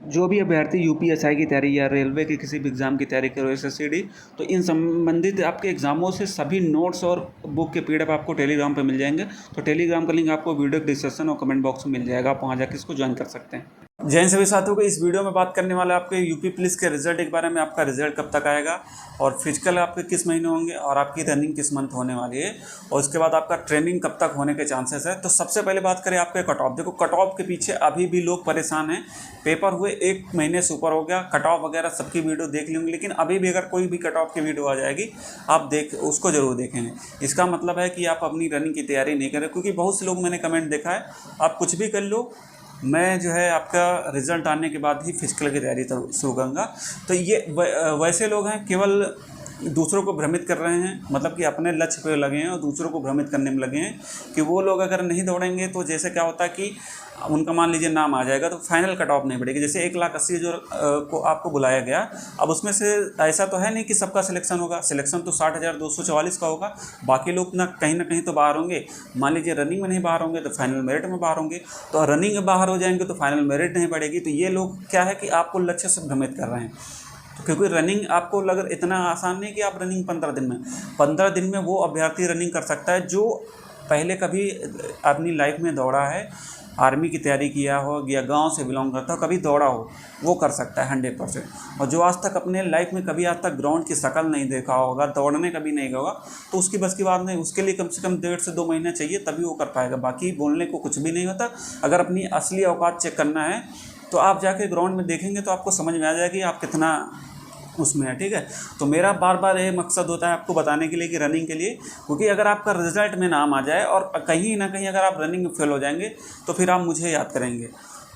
जो भी अभ्यर्थी यूपीएसआई की तैयारी या रेलवे के किसी भी एग्ज़ाम की तैयारी कर रहे हो, एसएससीडी, तो इन संबंधित आपके एग्ज़ामों से सभी नोट्स और बुक के पीडीएफ आपको टेलीग्राम पे मिल जाएंगे। तो टेलीग्राम का लिंक आपको वीडियो डिस्क्रिप्शन और कमेंट बॉक्स में मिल जाएगा, आप वहाँ जाकर इसको ज्वाइन कर सकते हैं। जय हिंद सभी साथियों को। इस वीडियो में बात करने वाला है आपके यूपी पुलिस के रिजल्ट के बारे में। आपका रिजल्ट कब तक आएगा और फिजिकल आपके किस महीने होंगे और आपकी रनिंग किस मंथ होने वाली है, और उसके बाद आपका ट्रेनिंग कब तक होने के चांसेस है। तो सबसे पहले बात करें आपके कट ऑफ। देखो, कट ऑफ के पीछे अभी भी लोग परेशान हैं। पेपर हुए 1 महीने से ऊपर हो गया, कट ऑफ वगैरह सबकी वीडियो देख लेंगे, लेकिन अभी भी अगर कोई भी कट ऑफ की वीडियो आ जाएगी आप उसको ज़रूर देखेंगे। इसका मतलब है कि आप अपनी रनिंग की तैयारी नहीं करें, क्योंकि बहुत से लोग मैंने कमेंट देखा है, आप कुछ भी कर लो, मैं जो है आपका रिज़ल्ट आने के बाद ही फिजिकल की तैयारी शुरू करूँगा। तो ये वैसे लोग हैं, केवल दूसरों को भ्रमित कर रहे हैं, मतलब कि अपने लक्ष्य पे लगे हैं और दूसरों को भ्रमित करने में लगे हैं कि वो लोग अगर नहीं दौड़ेंगे तो जैसे क्या होता है कि उनका मान लीजिए नाम आ जाएगा तो फाइनल कट ऑफ नहीं बढ़ेगी। जैसे 1,80,000 को आपको बुलाया गया, अब उसमें से ऐसा तो है नहीं कि सबका सिलेक्शन होगा। सिलेक्शन तो 60,244 का होगा, बाकी लोग ना कहीं तो बाहर होंगे। मान लीजिए रनिंग में नहीं बाहर होंगे तो फाइनल मेरिट में बाहर होंगे, तो रनिंग में बाहर हो जाएंगे तो फाइनल मेरिट नहीं बढ़ेगी। तो ये लोग क्या है कि आपको लक्ष्य से भ्रमित कर रहे हैं। तो क्योंकि रनिंग आपको लग इतना आसान नहीं कि आप रनिंग 15 दिन में वो अभ्यर्थी रनिंग कर सकता है जो पहले कभी अपनी लाइफ में दौड़ा है, आर्मी की तैयारी किया हो या गांव से बिलोंग करता हो, कभी दौड़ा हो, वो कर सकता है 100%। और जो आज तक अपने लाइफ में कभी आज तक ग्राउंड की शक्ल नहीं देखा होगा, दौड़ने कभी नहीं होगा, तो उसकी बस की बात नहीं। उसके लिए कम से कम 1.5 से 2 महीने चाहिए, तभी वो कर पाएगा। बाकी बोलने को कुछ भी नहीं होता। अगर अपनी असली औकात चेक करना है तो आप जाके ग्राउंड में देखेंगे तो आपको समझ में आ जाएगा कि आप कितना उसमें है। ठीक है, तो मेरा बार बार ये मकसद होता है आपको बताने के लिए कि रनिंग के लिए, क्योंकि अगर आपका रिजल्ट में नाम आ जाए और कहीं ना कहीं अगर आप रनिंग में फेल हो जाएंगे तो फिर आप मुझे याद करेंगे।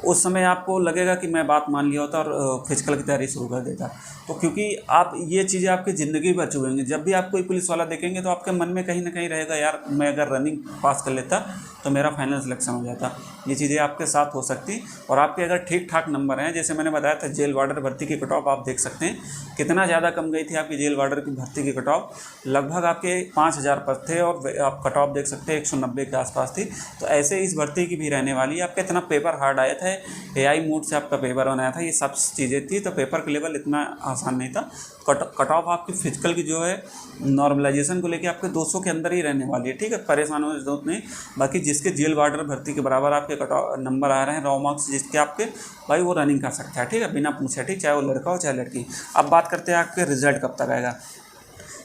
उस समय आपको लगेगा कि मैं बात मान लिया होता और फिजिकल की तैयारी शुरू कर देता। तो क्योंकि आप ये चीज़ें आपकी ज़िंदगी भर चुभेंगी। जब भी आप कोई पुलिस वाला देखेंगे तो आपके मन में कहीं ना कहीं रहेगा, यार मैं अगर रनिंग पास कर लेता तो मेरा फाइनल सिलेक्शन हो जाता। ये चीज़ें आपके साथ हो सकती। और आपके अगर ठीक ठाक नंबर हैं, जैसे मैंने बताया था जेल वार्डर भर्ती की कट ऑफ आप देख सकते हैं कितना ज़्यादा कम गई थी आपकी जेल वार्डर की भर्ती की कट ऑफ। लगभग आपके 5,000 पद थे और आप कट ऑफ देख सकते हैं 190 के आसपास थी। तो ऐसे इस भर्ती की भी रहने वाली है। आपका इतना पेपर हार्ड आया था, AI मोड से आपका पेपर बनाया था, ये सब चीज़ें थी, तो पेपर का लेवल इतना आसान नहीं था। कट ऑफ आपकी फिजिकल की जो है नॉर्मलाइजेशन को लेके आपके 200 के अंदर ही रहने वाली है। ठीक है, परेशान होने की जरूरत नहीं। बाकी जिसके जेल वार्डर भर्ती के बराबर आपके कट ऑफ नंबर आ रहे हैं, रॉ मार्क्स जिसके आपके, भाई वो रनिंग कर सकता है। ठीक है, बिना पूछे, ठीक, चाहे वो लड़का हो चाहे लड़की। अब बात करते हैं आपके रिजल्ट कब तक आएगा।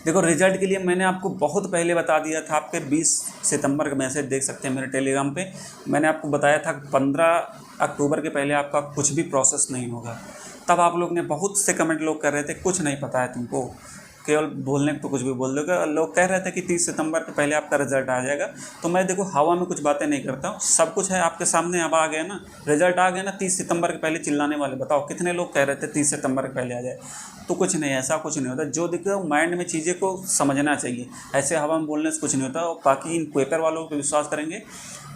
देखो, रिजल्ट के लिए मैंने आपको बहुत पहले बता दिया था। आपके 20 सितंबर का मैसेज देख सकते हैं मेरे टेलीग्राम पे। मैंने आपको बताया था 15 अक्टूबर के पहले आपका कुछ भी प्रोसेस नहीं होगा। तब आप लोग ने बहुत से कमेंट लोग कर रहे थे कुछ नहीं पता है तुमको, केवल बोलने को तो कुछ भी बोल दोगे। लोग कह रहे थे कि 30 सितंबर के पहले आपका रिजल्ट आ जाएगा। तो मैं देखो हवा में कुछ बातें नहीं करता हूँ, सब कुछ है आपके सामने। अब आ गया ना, रिजल्ट आ गया ना, 30 सितंबर के पहले चिल्लाने वाले बताओ कितने लोग कह रहे थे 30 सितंबर के पहले आ जाए। तो कुछ नहीं, ऐसा कुछ नहीं होता। जो दिख रहा है माइंड में चीज़ें को समझना चाहिए, ऐसे हवा में बोलने से कुछ नहीं होता। और बाकी इन पेपर वालों पर विश्वास करेंगे।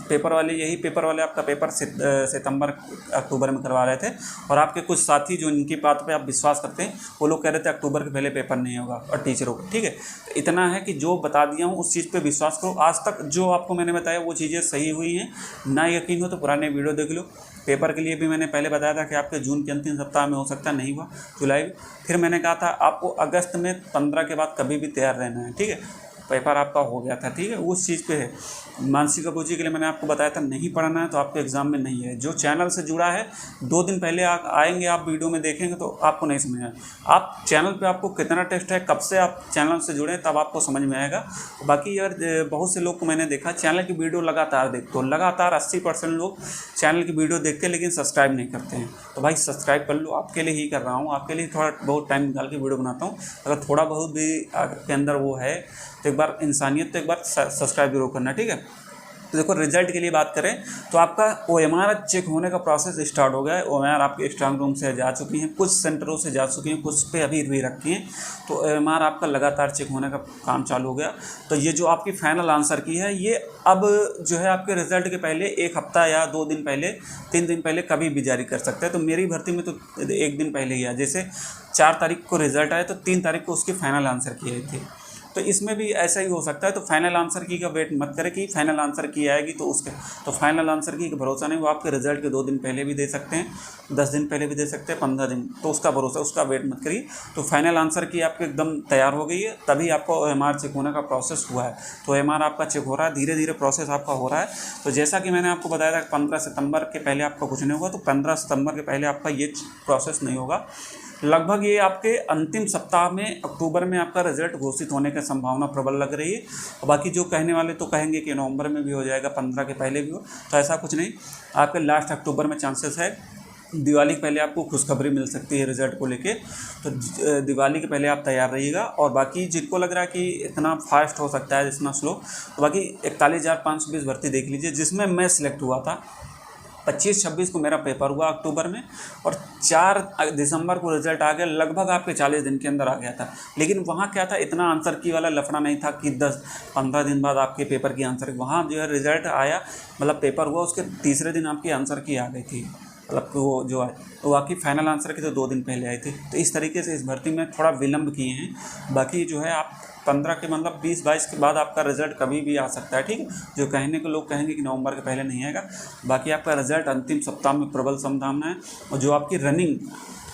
पेपर वाले आपका पेपर सितंबर अक्टूबर में करवा रहे थे, और आपके कुछ साथी जो इनकी बात पे आप विश्वास करते हैं वो लोग कह रहे थे अक्टूबर के पहले पेपर नहीं होगा और टीचरों को। ठीक है, तो इतना है कि जो बता दिया हूँ उस चीज़ पे विश्वास करो। आज तक जो आपको मैंने बताया वो चीज़ें सही हुई हैं। ना यकीन हो तो पुराने वीडियो देख लो। पेपर के लिए भी मैंने पहले बताया था कि आपके जून के अंतिम सप्ताह में हो सकता है, नहीं हुआ जुलाई। फिर मैंने कहा था आपको अगस्त में 15 के बाद कभी भी तैयार रहना है। ठीक है, पेपर आपका हो गया था। ठीक है, उस चीज़ पे है। मानसिक अबूझी के लिए मैंने आपको बताया था नहीं पढ़ना है तो आपके एग्ज़ाम में नहीं है। जो चैनल से जुड़ा है 2 दिन पहले आएंगे, आप वीडियो में देखेंगे तो आपको नहीं समझ आएगा। आप चैनल पे आपको कितना टेस्ट है, कब से आप चैनल से जुड़े, तब आपको समझ में आएगा। बाकी यार बहुत से लोग को मैंने देखा चैनल की वीडियो लगातार देखते हो, लगातार 80% लोग चैनल की वीडियो देखते हैं लेकिन सब्सक्राइब नहीं करते हैं। तो भाई सब्सक्राइब कर लो, आपके लिए ही कर रहा हूँ, आपके लिए थोड़ा बहुत टाइम निकाल के वीडियो बनाता हूँ। अगर थोड़ा बहुत भी आपके अंदर वो है तो एक बार इंसानियत, तो एक बार सब्सक्राइब जरूर करना। ठीक है, तो देखो रिजल्ट के लिए बात करें तो आपका OMR चेक होने का प्रोसेस स्टार्ट हो गया है। OMR आपके स्ट्रांग रूम से जा चुकी हैं, कुछ सेंटरों से जा चुकी हैं, कुछ पे अभी भी रखी हैं। तो OMR आपका लगातार चेक होने का काम चालू हो गया। तो ये जो आपकी फाइनल आंसर की है ये अब जो है आपके रिजल्ट के पहले 1 हफ्ता या 2 दिन पहले, 3 दिन पहले कभी भी जारी कर सकते हैं। तो मेरी भर्ती में तो 1 दिन पहले ही है। जैसे 4 तारीख को रिजल्ट आया तो 3 तारीख को उसकी फाइनल आंसर की थी। तो इसमें भी ऐसा ही हो सकता है। तो फाइनल आंसर की का वेट मत करें कि फाइनल आंसर की आएगी तो उसके, तो फाइनल आंसर की भरोसा नहीं, वो आपके रिजल्ट के 2 दिन पहले भी दे सकते हैं, 10 दिन पहले भी दे सकते हैं, 15 दिन, तो उसका भरोसा, उसका वेट मत करिए। तो फाइनल आंसर की आपके एकदम तैयार हो गई है, तभी आपको OMR चेक होने का प्रोसेस हुआ है। तो OMR आपका चेक हो रहा है, धीरे धीरे प्रोसेस आपका हो रहा है। तो जैसा कि मैंने आपको बताया था 15 सितंबर के पहले आपका कुछ नहीं होगा, तो 15 सितंबर के पहले आपका ये प्रोसेस नहीं होगा। लगभग ये आपके अंतिम सप्ताह में अक्टूबर में आपका रिजल्ट घोषित होने की संभावना प्रबल लग रही है। और बाकी जो कहने वाले तो कहेंगे कि नवंबर में भी हो जाएगा, 15 के पहले भी हो, तो ऐसा कुछ नहीं, आपके लास्ट अक्टूबर में चांसेस है। दिवाली के पहले आपको खुशखबरी मिल सकती है रिजल्ट को लेके, तो दिवाली के पहले आप तैयार रहिएगा। और बाकी जिनको लग रहा है कि इतना फास्ट हो सकता है इतना स्लो, तो बाकी 41,520 भर्ती देख लीजिए, जिसमें मैं सिलेक्ट हुआ था। 25-26 को मेरा पेपर हुआ अक्टूबर में, और 4 दिसंबर को रिजल्ट आ गया, लगभग आपके 40 दिन के अंदर आ गया था। लेकिन वहाँ क्या था, इतना आंसर की वाला लफड़ा नहीं था कि 10-15 दिन बाद आपके पेपर की आंसर, वहाँ जो है रिजल्ट आया, मतलब पेपर हुआ उसके तीसरे दिन आपकी आंसर की आ गई थी, मतलब वो जो है तो आपकी फाइनल आंसर के तो 2 दिन पहले आए थे। तो इस तरीके से इस भर्ती में थोड़ा विलम्ब किए हैं। बाकी जो है आप 15 के मतलब 20-22 के बाद आपका रिजल्ट कभी भी आ सकता है, ठीक है। जो कहने को लोग कहेंगे कि नवंबर के पहले नहीं आएगा, बाकी आपका रिजल्ट अंतिम सप्ताह में प्रबल संभावना है। और जो आपकी रनिंग,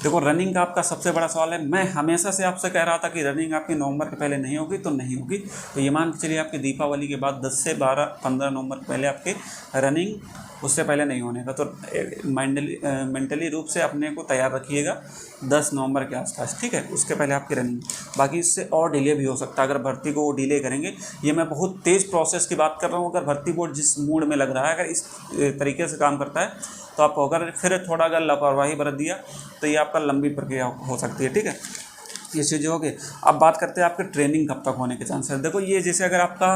देखो रनिंग का आपका सबसे बड़ा सवाल है। मैं हमेशा से आपसे कह रहा था कि रनिंग आपकी नवंबर के पहले नहीं होगी, तो नहीं होगी। तो ये मान के चलिए आपकी दीपावली के बाद 10 से 12-15 नवंबर के पहले आपके रनिंग, उससे पहले नहीं होने का। तो मेंटली रूप से अपने को तैयार रखिएगा 10 नवंबर के आसपास, ठीक है, उसके पहले आपकी रनिंग। बाकी इससे और डिले भी हो सकता है अगर भर्ती को वो डिले करेंगे। ये मैं बहुत तेज़ प्रोसेस की बात कर रहा हूँ। अगर भर्ती बोर्ड जिस मूड में लग रहा है, अगर इस तरीके से काम करता है, तो आप अगर फिर थोड़ा अगर लापरवाही बरत दिया तो ये आपका लंबी प्रक्रिया हो सकती है, ठीक है। ये चीज़ें हो गई। अब बात करते हैं आपके ट्रेनिंग कब तक होने के चांसेस। देखो ये जैसे अगर आपका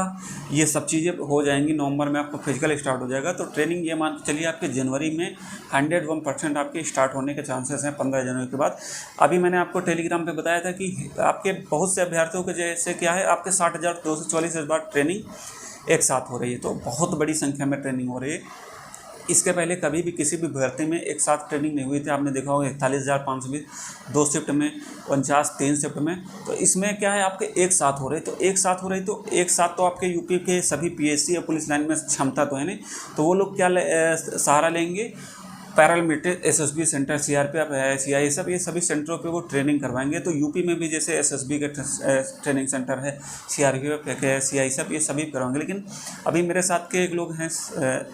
ये सब चीज़ें हो जाएंगी, नवंबर में आपका फिजिकल स्टार्ट हो जाएगा, तो ट्रेनिंग ये मान के चलिए आपके जनवरी में 101% आपके स्टार्ट होने के चांसेस हैं 15 जनवरी के बाद। अभी मैंने आपको टेलीग्राम पे बताया था कि आपके बहुत से अभ्यर्थियों के जैसे क्या है, आपके 60,244 इस बार ट्रेनिंग एक साथ हो रही है, तो बहुत बड़ी संख्या में ट्रेनिंग हो रही है। इसके पहले कभी भी किसी भी भर्ती में एक साथ ट्रेनिंग नहीं हुई थी। आपने देखा होगा 41,520 2 शिफ्ट में, 49 3 शिफ्ट में। तो इसमें क्या है, आपके एक साथ हो रहे, तो एक साथ हो रही, तो एक साथ तो आपके यूपी के सभी PSC और पुलिस लाइन में क्षमता तो है नहीं, तो वो लोग क्या सहारा लेंगे, पैरामिलिट्री SSB सेंटर, CRPF है, CISF, ये सभी सेंटरों पे वो ट्रेनिंग करवाएंगे। तो यूपी में भी जैसे SSB के ट्रेनिंग सेंटर है, CRPF है, CISF, ये सभी करवाएंगे। लेकिन अभी मेरे साथ के एक लोग हैं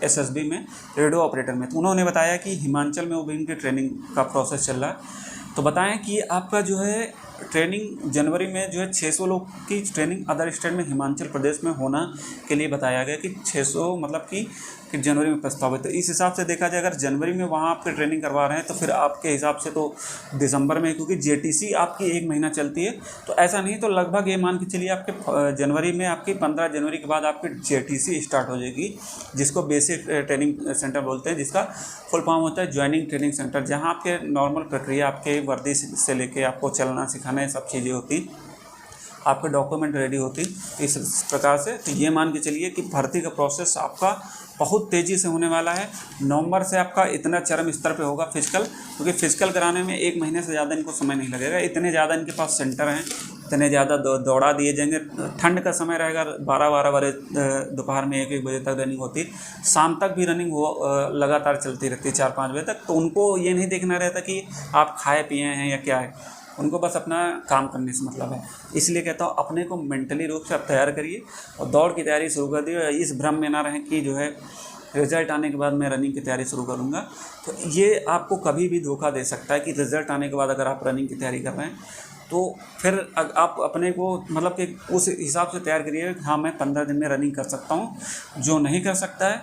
SSB में, रेडियो ऑपरेटर में, तो उन्होंने बताया कि हिमाचल में वो भी इनकी ट्रेनिंग का प्रोसेस चल रहा है। तो बताएं कि आपका जो है ट्रेनिंग जनवरी में जो है 600 लोग की ट्रेनिंग अदर स्टेट में हिमाचल प्रदेश में होना के लिए बताया गया कि 600 मतलब कि जनवरी में प्रस्ताव है। तो इस हिसाब से देखा जाए, अगर जनवरी में वहाँ आपके ट्रेनिंग करवा रहे हैं, तो फिर आपके हिसाब से तो दिसंबर में, क्योंकि JTC आपकी 1 महीना चलती है, तो ऐसा नहीं, तो लगभग ये मान के चलिए आपके जनवरी में, आपकी 15 जनवरी के बाद आपकी JTC स्टार्ट हो जाएगी, जिसको बेसिक ट्रेनिंग सेंटर बोलते हैं, जिसका फुल फॉर्म होता है ज्वाइनिंग ट्रेनिंग सेंटर, जहाँ आपके नॉर्मल प्रक्रिया, आपके वर्दी से लेके आपको चलना सिखाना, ये सब चीज़ें होती, आपके डॉक्यूमेंट रेडी होती इस प्रकार से। तो ये मान के चलिए कि भर्ती का प्रोसेस आपका बहुत तेज़ी से होने वाला है। नवंबर से आपका इतना चरम स्तर पे होगा फिजिकल, क्योंकि फिजिकल कराने में 1 महीने से ज़्यादा इनको समय नहीं लगेगा। इतने ज़्यादा इनके पास सेंटर हैं, इतने ज़्यादा दौड़ा दिए जाएंगे। ठंड का समय रहेगा, 12-12 बजे दोपहर में 1-1 बजे तक रनिंग होती, शाम तक भी रनिंग लगातार चलती रहती है 4-5 बजे तक। तो उनको ये नहीं देखना रहता कि आप खाए पिए हैं या क्या है, उनको बस अपना काम करने से मतलब है। इसलिए कहता हूँ अपने को मेंटली रूप से आप तैयार करिए और दौड़ की तैयारी शुरू कर दिए। इस भ्रम में ना रहें कि जो है रिज़ल्ट आने के बाद मैं रनिंग की तैयारी शुरू करूँगा, तो ये आपको कभी भी धोखा दे सकता है कि रिज़ल्ट आने के बाद अगर आप रनिंग की तैयारी कर रहे हैं, तो फिर आप अपने को मतलब कि उस हिसाब से तैयार करिए, हाँ मैं 15 दिन में रनिंग कर सकता हूँ। जो नहीं कर सकता है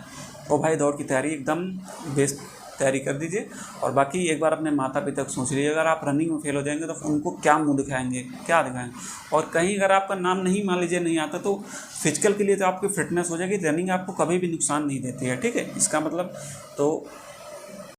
वो भाई दौड़ की तैयारी एकदम बेस्ट तैयारी कर दीजिए। और बाकी एक बार अपने माता पिता को सोच लीजिए, अगर आप रनिंग में फेल हो जाएंगे तो उनको क्या मुंह दिखाएंगे, क्या दिखाएंगे। और कहीं अगर आपका नाम नहीं मान लीजिए नहीं आता, तो फिजिकल के लिए तो आपकी फिटनेस हो जाएगी। रनिंग आपको कभी भी नुकसान नहीं देती है, ठीक है। इसका मतलब तो